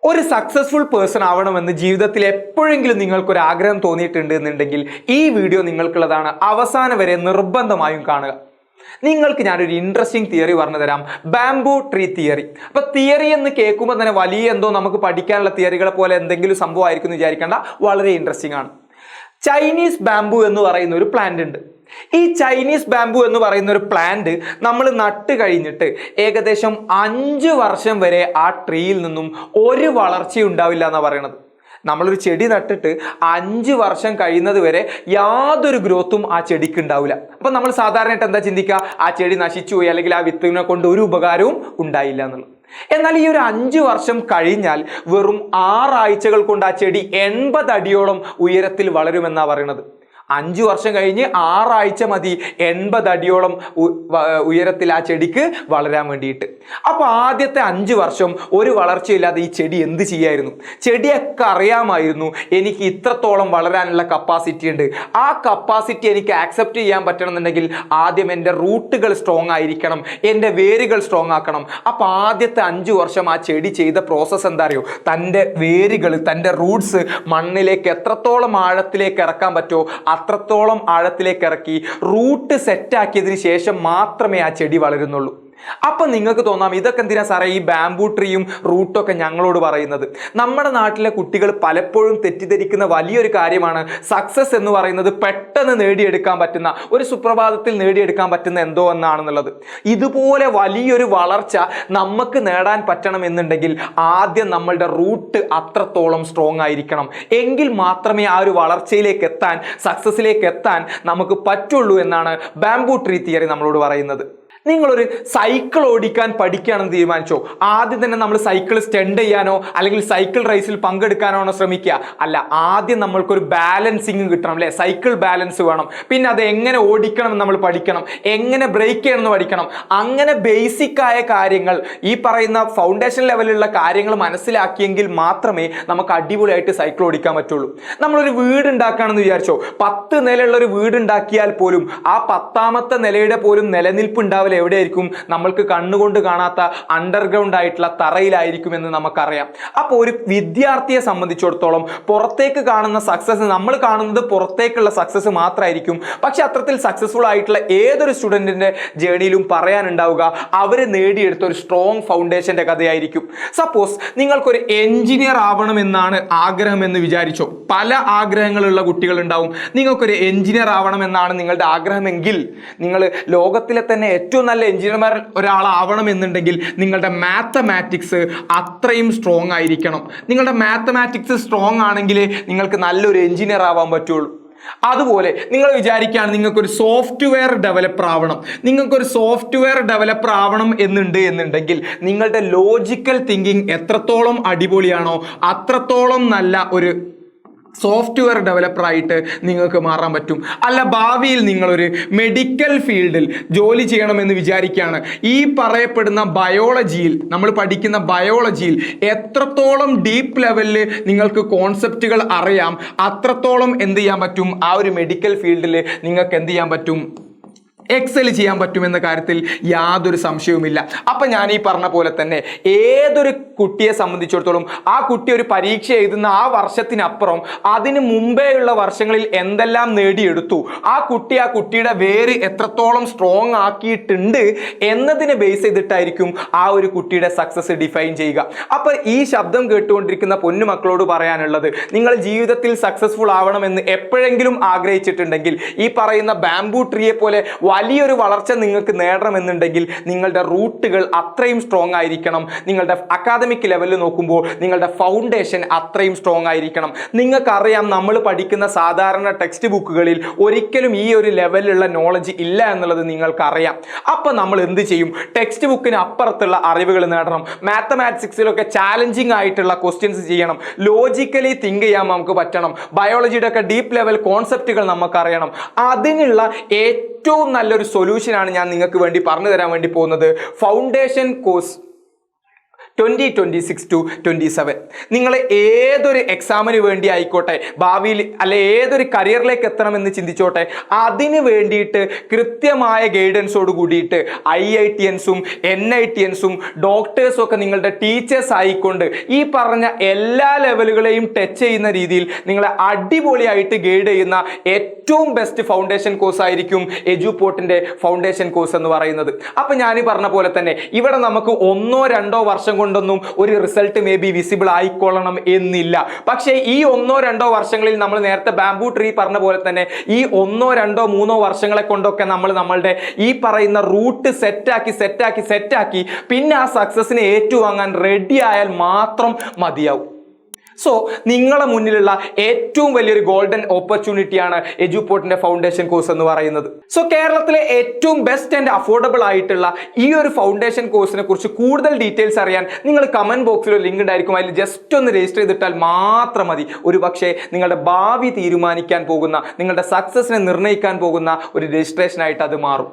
ഒരു successful person ആവണമെന്ന് ജീവിതത്തിൽ എപ്പോഴെങ്കിലും നിങ്ങൾക്കൊരു ആഗ്രഹം തോന്നിയിട്ടുണ്ട് എന്നുണ്ടെങ്കിൽ ഈ വീഡിയോ നിങ്ങൾക്കുള്ളതാണ്. അവസാനം വരെ നിർബന്ധമായും കാണുക. നിങ്ങൾക്ക് ഞാനൊരു ഇൻട്രസ്റ്റിംഗ് തിയറി പറഞ്ഞു തരാം, ബാംബു ട്രീ തിയറി. അപ്പൊ തിയറി എന്ന് കേൾക്കുമ്പോൾ തന്നെ വലിയ എന്തോ നമുക്ക് പഠിക്കാനുള്ള തിയറികളെ പോലെ എന്തെങ്കിലും സംഭവമായിരിക്കും എന്ന് വിചാരിക്കേണ്ട, വളരെ ഇൻട്രസ്റ്റിംഗ് ആണ്. ചൈനീസ് ബാംബു എന്ന് പറയുന്ന ഒരു പ്ലാന്റ് ഉണ്ട്. ഈ ചൈനീസ് ബാംബു എന്ന് പറയുന്ന ഒരു പ്ലാന്റ് നമ്മൾ നട്ട് കഴിഞ്ഞിട്ട് ഏകദേശം 5 വർഷം വരെ ആ ട്രീയിൽ നിന്നും ഒരു വളർച്ചയും ഉണ്ടാവില്ല എന്നാണ് പറയണത്. നമ്മളൊരു ചെടി നട്ടിട്ട് 5 വർഷം കഴിയുന്നത് വരെ യാതൊരു ഗ്രോത്തും ആ ചെടിക്ക് ഉണ്ടാവില്ല. അപ്പം നമ്മൾ സാധാരണയായിട്ട് എന്താ ചിന്തിക്കുക, ആ ചെടി നശിച്ചു പോയി അല്ലെങ്കിൽ ആ വിത്തിനെ കൊണ്ട് ഒരു ഉപകാരവും ഉണ്ടായില്ല എന്നുള്ളത്. എന്നാൽ ഈ ഒരു 5 വർഷം കഴിഞ്ഞാൽ വെറും 6 ആഴ്ചകൾ കൊണ്ട് ആ ചെടി 80 അടിയോളം ഉയരത്തിൽ വളരുമെന്നാണ് പറയുന്നത്. 5 വർഷം കഴിഞ്ഞ് 6 ആഴ്ച മതി 80 അടിയോളം ഉയരത്തിൽ ആ ചെടിക്ക് വളരാൻ വേണ്ടിയിട്ട്. അപ്പൊ ആദ്യത്തെ 5 വർഷം ഒരു വളർച്ചയില്ലാതെ ഈ ചെടി എന്ത് ചെയ്യായിരുന്നു? ചെടിയൊക്കെ അറിയാമായിരുന്നു എനിക്ക് ഇത്രത്തോളം വളരാനുള്ള കപ്പാസിറ്റി ഉണ്ട്, ആ കപ്പാസിറ്റി എനിക്ക് ആക്സെപ്റ്റ് ചെയ്യാൻ പറ്റണമെന്നുണ്ടെങ്കിൽ ആദ്യം എൻ്റെ റൂട്ടുകൾ സ്ട്രോങ് ആയിരിക്കണം, എൻ്റെ വേരുകൾ സ്ട്രോങ് ആക്കണം. അപ്പൊ ആദ്യത്തെ 5 വർഷം ആ ചെടി ചെയ്ത പ്രോസസ്സ് എന്താ അറിയോ? തൻ്റെ വേരുകൾ, തൻ്റെ റൂട്ട്സ് മണ്ണിലേക്ക് എത്രത്തോളം ആഴത്തിലേക്ക് ഇറക്കാൻ പറ്റുമോ അത്രത്തോളം ആഴത്തിലേക്ക് ഇറക്കി റൂട്ട് സെറ്റാക്കിയതിന് ശേഷം മാത്രമേ ആ ചെടി വളരുന്നുള്ളൂ. അപ്പൊ നിങ്ങൾക്ക് തോന്നാം, ഇതൊക്കെ എന്തിനാ സാറേ ഈ ബാംബു ട്രീയും റൂട്ടൊക്കെ ഞങ്ങളോട് പറയുന്നത്? നമ്മുടെ നാട്ടിലെ കുട്ടികൾ പലപ്പോഴും തെറ്റിദ്ധരിക്കുന്ന വലിയൊരു കാര്യമാണ് സക്സസ് എന്ന് പറയുന്നത് പെട്ടെന്ന് നേടിയെടുക്കാൻ പറ്റുന്ന, ഒരു സുപ്രഭാതത്തിൽ നേടിയെടുക്കാൻ പറ്റുന്ന എന്തോ എന്നാണെന്നുള്ളത്. ഇതുപോലെ വലിയൊരു വളർച്ച നമുക്ക് നേടാൻ പറ്റണം എന്നുണ്ടെങ്കിൽ ആദ്യം നമ്മളുടെ റൂട്ട് അത്രത്തോളം സ്ട്രോങ് ആയിരിക്കണം. എങ്കിൽ മാത്രമേ ആ ഒരു വളർച്ചയിലേക്ക് എത്താൻ, സക്സസിലേക്ക് എത്താൻ നമുക്ക് പറ്റുള്ളൂ എന്നാണ് ബാംബു ട്രീ തിയറി നമ്മളോട് പറയുന്നത്. നിങ്ങളൊരു സൈക്കിൾ ഓടിക്കാൻ പഠിക്കുകയാണെന്ന് തീരുമാനിച്ചോ, ആദ്യം തന്നെ നമ്മൾ സൈക്കിൾ സ്റ്റണ്ട് ചെയ്യാനോ അല്ലെങ്കിൽ സൈക്കിൾ റേസിൽ പങ്കെടുക്കാനോ ശ്രമിക്കുക? അല്ല, ആദ്യം നമ്മൾക്കൊരു ബാലൻസിങ് കിട്ടണം, അല്ലെ? സൈക്കിൾ ബാലൻസ് വേണം. പിന്നെ അത് എങ്ങനെ ഓടിക്കണം എന്ന് നമ്മൾ പഠിക്കണം, എങ്ങനെ ബ്രേക്ക് ചെയ്യണമെന്ന് പഠിക്കണം. അങ്ങനെ ബേസിക് ആയ കാര്യങ്ങൾ, ഈ പറയുന്ന ഫൗണ്ടേഷൻ ലെവലിലുള്ള കാര്യങ്ങൾ മനസ്സിലാക്കിയെങ്കിൽ മാത്രമേ നമുക്ക് അടിപൊളിയായിട്ട് സൈക്കിൾ ഓടിക്കാൻ പറ്റുള്ളൂ. നമ്മളൊരു വീട് ഉണ്ടാക്കുകയാണെന്ന് വിചാരിച്ചോ, 10 നിലയുള്ള ഒരു വീട് ഉണ്ടാക്കിയാൽ പോലും ആ 10ാമത്തെ നിലയുടെ പോലും നിലനിൽപ്പ് ഉണ്ടാവില്ല. എവിടെയായിരിക്കും? നമ്മൾക്ക് കണ്ണുകൊണ്ട് കാണാത്ത അണ്ടർഗ്രൗണ്ട് ആയിട്ടുള്ള തറയിലായിരിക്കും എന്ന് നമുക്കറിയാം. അപ്പോൾ ഒരു വിദ്യാർത്ഥിയെ സംബന്ധിച്ചിടത്തോളം പുറത്തേക്ക് കാണുന്ന സക്സസ്, നമ്മൾ കാണുന്നത് പുറത്തേക്കുള്ള സക്സസ് മാത്രമായിരിക്കും. പക്ഷെ അത്തരത്തിൽ സക്സസ്ഫുൾ ആയിട്ടുള്ള ഏതൊരു സ്റ്റുഡന്റിന്റെ ജേണിയിലും പറയാനുണ്ടാവുക അവർ നേടിയെടുത്ത ഒരു സ്ട്രോങ് ഫൗണ്ടേഷന്റെ കഥയായിരിക്കും. സപ്പോസ് നിങ്ങൾക്കൊരു എഞ്ചിനീയർ ആവണമെന്നാണ് ആഗ്രഹം എന്ന് വിചാരിച്ചോ. പല ആഗ്രഹങ്ങളുള്ള കുട്ടികൾ ഉണ്ടാവും. നിങ്ങൾക്കൊരു എഞ്ചിനീയർ ആവണമെന്നാണ് നിങ്ങളുടെ ആഗ്രഹമെങ്കിൽ നിങ്ങൾ ലോകത്തിലെ തന്നെ ഏറ്റവും നല്ല എഞ്ചിനീയർമാർ ഒരാളാവണം എന്നുണ്ടെങ്കിൽ നിങ്ങളുടെ മാത്തമാറ്റിക്സ് അത്രയും സ്ട്രോങ് ആയിരിക്കണം. നിങ്ങളുടെ മാത്തമാറ്റിക്സ് സ്ട്രോങ് ആണെങ്കിലേ നിങ്ങൾക്ക് നല്ലൊരു എഞ്ചിനീയർ ആവാൻ പറ്റുള്ളൂ. അതുപോലെ നിങ്ങൾ വിചാരിക്കുകയാണ് നിങ്ങൾക്കൊരു സോഫ്റ്റ്വെയർ ഡെവലപ്പർ ആവണം, നിങ്ങൾക്കൊരു സോഫ്റ്റ്വെയർ ഡെവലപ്പർ ആവണം എന്നുണ്ടെങ്കിൽ നിങ്ങളുടെ ലോജിക്കൽ തിങ്കിങ് എത്രത്തോളം അടിപൊളിയാണോ അത്രത്തോളം നല്ല ഒരു സോഫ്റ്റ്വെയർ ഡെവലപ്പറായിട്ട് നിങ്ങൾക്ക് മാറാൻ പറ്റും. അല്ല, ഭാവിയിൽ നിങ്ങളൊരു മെഡിക്കൽ ഫീൽഡിൽ ജോലി ചെയ്യണമെന്ന് വിചാരിക്കുകയാണ്. ഈ പറയപ്പെടുന്ന ബയോളജിയിൽ, നമ്മൾ പഠിക്കുന്ന ബയോളജിയിൽ എത്രത്തോളം ഡീപ്പ് ലെവലിൽ നിങ്ങൾക്ക് കോൺസെപ്റ്റുകൾ അറിയാം അത്രത്തോളം എന്ത് ചെയ്യാൻ പറ്റും? ആ ഒരു മെഡിക്കൽ ഫീൽഡിൽ നിങ്ങൾക്ക് എന്ത് ചെയ്യാൻ പറ്റും? എക്സൽ ചെയ്യാൻ പറ്റുമെന്ന കാര്യത്തിൽ യാതൊരു സംശയവുമില്ല. അപ്പം ഞാൻ ഈ പറഞ്ഞ പോലെ തന്നെ ഏതൊരു കുട്ടിയെ സംബന്ധിച്ചിടത്തോളം ആ കുട്ടി ഒരു പരീക്ഷ എഴുതുന്ന ആ വർഷത്തിനപ്പുറം അതിന് മുമ്പേയുള്ള വർഷങ്ങളിൽ എന്തെല്ലാം നേടിയെടുത്തു, ആ കുട്ടിയുടെ വേര് എത്രത്തോളം സ്ട്രോങ് ആക്കിയിട്ടുണ്ട് എന്നതിനെ ബേസ് ചെയ്തിട്ടായിരിക്കും ആ ഒരു കുട്ടിയുടെ സക്സസ് ഡിഫൈൻ ചെയ്യുക. അപ്പം ഈ ശബ്ദം കേട്ടുകൊണ്ടിരിക്കുന്ന പൊന്നു മക്കളോട് പറയാനുള്ളത്, നിങ്ങൾ ജീവിതത്തിൽ സക്സസ്ഫുൾ ആവണമെന്ന് എപ്പോഴെങ്കിലും ആഗ്രഹിച്ചിട്ടുണ്ടെങ്കിൽ ഈ പറയുന്ന ബാംബു ട്രീയെ പോലെ വലിയൊരു വളർച്ച നിങ്ങൾക്ക് നേടണമെന്നുണ്ടെങ്കിൽ നിങ്ങളുടെ റൂട്ടുകൾ അത്രയും സ്ട്രോങ് ആയിരിക്കണം. നിങ്ങളുടെ അക്കാദമിക് ലെവലിൽ നോക്കുമ്പോൾ നിങ്ങളുടെ ഫൗണ്ടേഷൻ അത്രയും സ്ട്രോങ് ആയിരിക്കണം. നിങ്ങൾക്കറിയാം, നമ്മൾ പഠിക്കുന്ന സാധാരണ ടെക്സ്റ്റ് ബുക്കുകളിൽ ഒരിക്കലും ഈ ഒരു ലെവലിലുള്ള നോളജ് ഇല്ല എന്നുള്ളത് നിങ്ങൾക്കറിയാം. അപ്പം നമ്മൾ എന്ത് ചെയ്യും? ടെക്സ്റ്റ് ബുക്കിന് അപ്പുറത്തുള്ള അറിവുകൾ നേടണം. മാത്തമാറ്റിക്സിലൊക്കെ ചാലഞ്ചിങ് ആയിട്ടുള്ള ക്വസ്റ്റ്യൻസ് ചെയ്യണം. ലോജിക്കലി തിങ്ക് ചെയ്യാൻ നമുക്ക് പറ്റണം. ബയോളജിയുടെ ഒക്കെ ഡീപ്പ് ലെവൽ കോൺസെപ്റ്റുകൾ നമുക്കറിയണം. അതിനുള്ള ഏറ്റവും നല്ലൊരു സൊല്യൂഷനാണ് ഞാൻ നിങ്ങൾക്ക് വേണ്ടി പറഞ്ഞു തരാൻ വേണ്ടി പോകുന്നത്. Foundation course 2026-27. നിങ്ങൾ ഏതൊരു എക്സാമിന് വേണ്ടി ആയിക്കോട്ടെ, ഭാവിയിൽ അല്ലെ ഏതൊരു കരിയറിലേക്ക് എത്തണമെന്ന് ചിന്തിച്ചോട്ടെ, അതിന് വേണ്ടിയിട്ട് കൃത്യമായ ഗൈഡൻസോട് കൂടിയിട്ട് IITians-ഉം NITians-ഉം ഡോക്ടേഴ്സും ഒക്കെ നിങ്ങളുടെ ടീച്ചേഴ്സ് ആയിക്കൊണ്ട് ഈ പറഞ്ഞ എല്ലാ ലെവലുകളെയും ടച്ച് ചെയ്യുന്ന രീതിയിൽ നിങ്ങളെ അടിപൊളിയായിട്ട് ഗൈഡ് ചെയ്യുന്ന ഏറ്റവും ബെസ്റ്റ് ഫൗണ്ടേഷൻ കോഴ്സ് ആയിരിക്കും എജുപോർട്ടിന്റെ ഫൗണ്ടേഷൻ കോഴ്സ് എന്ന് പറയുന്നത്. അപ്പൊ ഞാൻ പറഞ്ഞ പോലെ തന്നെ ഇവിടെ നമുക്ക് 1-2 വർഷം കൊണ്ടൊന്നും ഒരു റിസൾട്ട് മേ ബി വിസിബിൾ ആയിക്കൊള്ളണം എന്നില്ല. പക്ഷേ ഈ 1-2 വർഷങ്ങളിൽ നമ്മൾ നേരത്തെ ബാംബു ട്രീ പറഞ്ഞ പോലെ തന്നെ ഈ 1-2-3 വർഷങ്ങളെ കൊണ്ടൊക്കെ നമ്മൾ നമ്മളുടെ ഈ പറയുന്ന റൂട്ട് സെറ്റാക്കി പിന്നെ ആ സക്സസിനെ ഏറ്റുവാങ്ങാൻ റെഡി ആയാൽ മാത്രം മതിയാവും. സോ നിങ്ങളെ മുന്നിലുള്ള ഏറ്റവും വലിയൊരു ഗോൾഡൻ ഓപ്പർച്യൂണിറ്റിയാണ് എജുപോർട്ടിന്റെ ഫൗണ്ടേഷൻ കോഴ്സ് എന്ന് പറയുന്നത്. സോ കേരളത്തിലെ ഏറ്റവും ബെസ്റ്റ് ആൻഡ് അഫോർഡബിൾ ആയിട്ടുള്ള ഈ ഒരു ഫൗണ്ടേഷൻ കോഴ്സിനെ കുറിച്ച് കൂടുതൽ ഡീറ്റെയിൽസ് അറിയാൻ നിങ്ങൾ കമന്റ് ബോക്സിൽ ഒരു ലിങ്ക് ഉണ്ടായിരിക്കും, അതിൽ ജസ്റ്റ് ഒന്ന് രജിസ്റ്റർ ചെയ്തിട്ടാൽ മാത്രം മതി. ഒരു പക്ഷേ നിങ്ങളുടെ ഭാവി തീരുമാനിക്കാൻ പോകുന്ന, നിങ്ങളുടെ സക്സസിനെ നിർണ്ണയിക്കാൻ പോകുന്ന ഒരു രജിസ്ട്രേഷൻ ആയിട്ട് അത് മാറും.